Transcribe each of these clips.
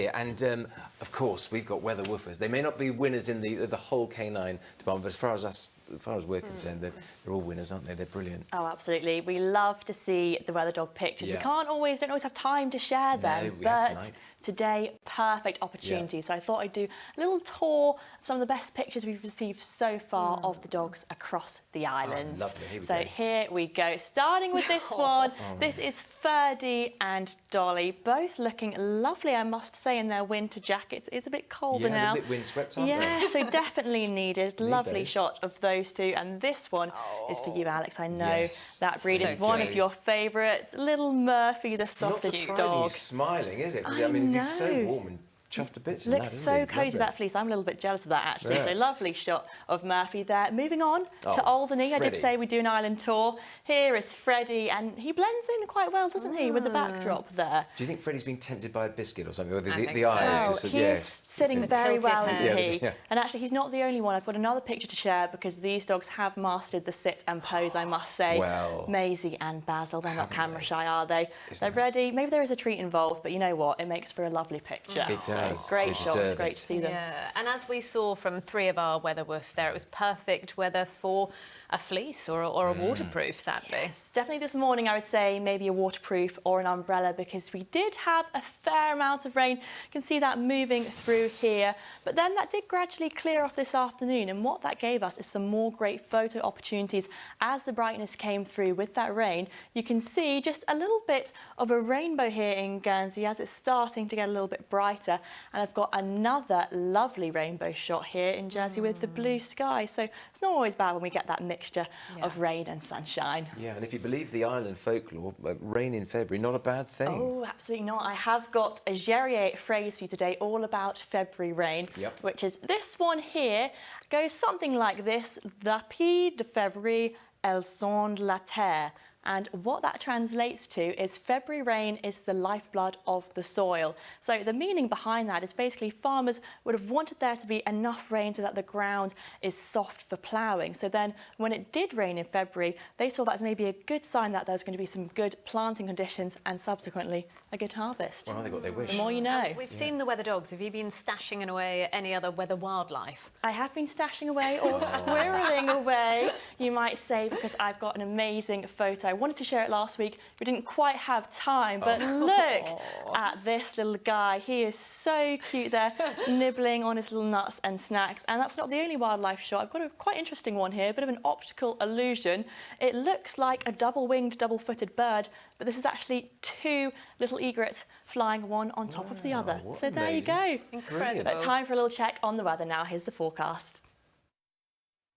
here, and of course we've got weather woofers. They may not be winners in the whole canine department, but as far as we're concerned, they're all winners, aren't they? They're brilliant. Oh, absolutely. We love to see the weather dog pictures. Yeah. We don't always have time to share them, but today, perfect opportunity. So I thought I'd do a little tour of some of the best pictures we've received so far of the dogs across the islands. Lovely. Here we go. Starting with this one. This is Ferdy and Dolly, both looking lovely, I must say, in their winter jackets. It's a bit colder now. A bit windswept, aren't they? Yeah, so definitely needed. Lovely shot of those two. And this one is for you, Alex. I know that breed is one of your favourites. Little Murphy, the sausage dog. He's smiling, is it? I mean, he's so warm and chuffed to bits. Looks so cosy, that fleece. I'm a little bit jealous of that, actually. So lovely shot of Murphy there. Moving on to Alderney. I did say we do an island tour. Here is Freddie, and he blends in quite well, doesn't he, with the backdrop there. Do you think Freddie's been tempted by a biscuit or something? Or the so. eyes? He's sitting very well, isn't he? Yeah. And actually, he's not the only one. I've got another picture to share because these dogs have mastered the sit and pose, I must say. Well, Maisie and Basil, they're not camera shy, are they? They're ready. Maybe there is a treat involved, but you know what? It makes for a lovely picture. It does. Great shots. It's great to see them. Yeah, and as we saw from 3 of our weather woofs there, it was perfect weather for a fleece or a waterproof, sadly. Yes, definitely this morning I would say maybe a waterproof or an umbrella because we did have a fair amount of rain. You can see that moving through here. But then that did gradually clear off this afternoon, and what that gave us is some more great photo opportunities as the brightness came through with that rain. You can see just a little bit of a rainbow here in Guernsey as it's starting to get a little bit brighter. And I've got another lovely rainbow shot here in Jersey with the blue sky. So it's not always bad when we get that mixture of rain and sunshine. Yeah, and if you believe the island folklore, rain in February, not a bad thing. Oh, absolutely not. I have got a Gerrier phrase for you today all about February rain, which is this one here. Goes something like this: the pied de février, elles sont la terre. And what that translates to is February rain is the lifeblood of the soil. So the meaning behind that is basically farmers would have wanted there to be enough rain so that the ground is soft for ploughing. So then when it did rain in February, they saw that as maybe a good sign that there's going to be some good planting conditions and subsequently a good harvest. Well, they got their wish. The more you know. We've seen the weather dogs. Have you been stashing away any other weather wildlife? I have been stashing away or squirreling away, you might say, because I've got an amazing photo. I wanted to share it last week. We didn't quite have time, but look at this little guy. He is so cute there, nibbling on his little nuts and snacks. And that's not the only wildlife shot. I've got a quite interesting one here, a bit of an optical illusion. It looks like a double-winged, double-footed bird, but this is actually 2 little egrets flying one on top of the other. So there you go. Incredible. But time for a little check on the weather now. Here's the forecast.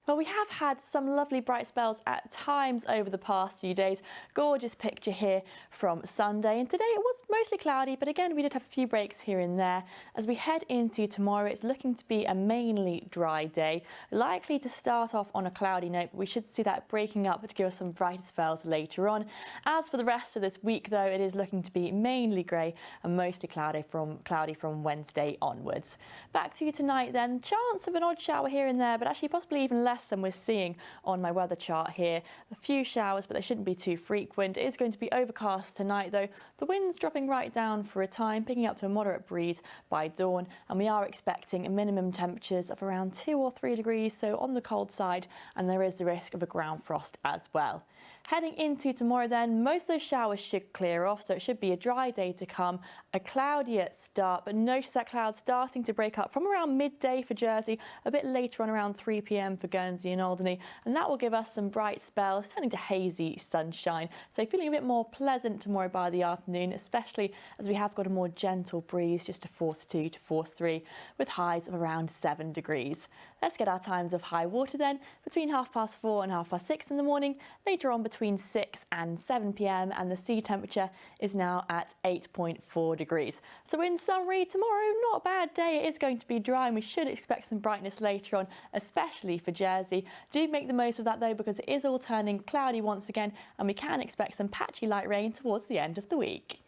Well, we have had some lovely bright spells at times over the past few days. Gorgeous picture here from Sunday. And today it was mostly cloudy, but again, we did have a few breaks here and there. As we head into tomorrow, it's looking to be a mainly dry day. Likely to start off on a cloudy note, but we should see that breaking up to give us some brighter spells later on. As for the rest of this week, though, it is looking to be mainly grey and mostly cloudy from Wednesday onwards. Back to you tonight then. Chance of an odd shower here and there, but actually possibly even less than we're seeing on my weather chart here. A few showers, but they shouldn't be too frequent. It is going to be overcast tonight, though. The wind's dropping right down for a time, picking up to a moderate breeze by dawn, and we are expecting minimum temperatures of around 2 or 3 degrees, so on the cold side, and there is the risk of a ground frost as well. Heading into tomorrow then, most of those showers should clear off, so it should be a dry day to come, a cloudier start, but notice that cloud starting to break up from around midday for Jersey, a bit later on around 3 p.m. for Guernsey and Alderney, and that will give us some bright spells, turning to hazy sunshine. So feeling a bit more pleasant tomorrow by the afternoon, especially as we have got a more gentle breeze, just to force 2 to force 3, with highs of around 7 degrees. Let's get our times of high water then, between 4:30 and 6:30 in the morning, later on between 6 and 7 p.m, and the sea temperature is now at 8.4 degrees. So in summary, tomorrow, not a bad day. It is going to be dry and we should expect some brightness later on, especially for Jersey. Do make the most of that though, because it is all turning cloudy once again and we can expect some patchy light rain towards the end of the week.